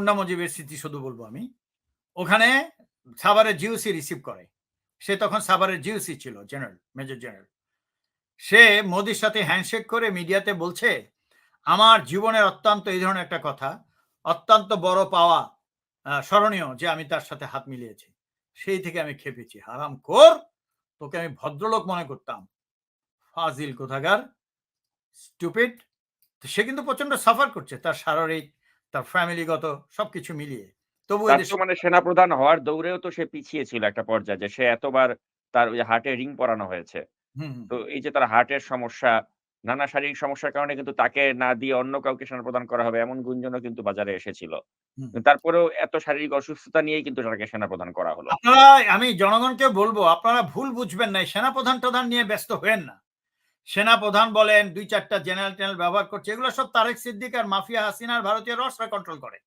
মুন্না মুজিবের স্মৃতি শুধু বলবো আমি। ওখানে সাভারের জিওসি রিসিভ করে। সে তখন সাভারের জিওসি ছিল, জেনারেল, মেজর জেনারেল। সে মোদির সাথে হ্যান্ডশেক করে মিডিয়াতে বলছে, আমার জীবনের অত্যন্ত এই ধরনের একটা কথা, অত্যন্ত বড় পাওয়া, স্মরণীয় যে আমি তার সাথে হাত মিলিয়েছি। সেই থেকে আমি খেপেছি। হারামখোর! তোকে আমি ভদ্রলোক মনে করতাম। ফাজিল কোথাকার, স্টুপিড। সে কিন্তু প্রচন্ড সাফার করছে তার শারীরিক, তার ফ্যামিলিগত সবকিছু মিলিয়ে। তবু তার এদের তো মানে সেনাপ্রধান হওয়ার দৌড়েও তো সে পিছিয়ে ছিল একটা পর্যায়ে যে সে এতবার তার ওই হার্টে রিং পরানো হয়েছে। হুম, হুম, তো এই যে তার হার্টের সমস্যা, নানা শারীরিক সমস্যার কারণে কিন্তু তাকে না দিয়ে অন্য কাউকে সেনাপ্রধান করা হবে এমন গুঞ্জনও কিন্তু বাজারে এসেছিল। হুম। তারপরেও এত শারীরিক অসুস্থতা নিয়েই কিন্তু তাকে সেনাপ্রধান করা হলো। আপনারা, আমি জনগণকে বলবো, আপনারা ভুল বুঝবেন না। সেনাপ্রধান-টধান নিয়ে ব্যস্ত হয়েন না। সেনাপ্রধান বলেন ২-৪ টা জেনারেল-টেনারেল ব্যবহার করছে। এগুলো সব তারেক সিদ্দিক আর মাফিয়া হাসিনার ভারতীয় রসরা কন্ট্রোল করে।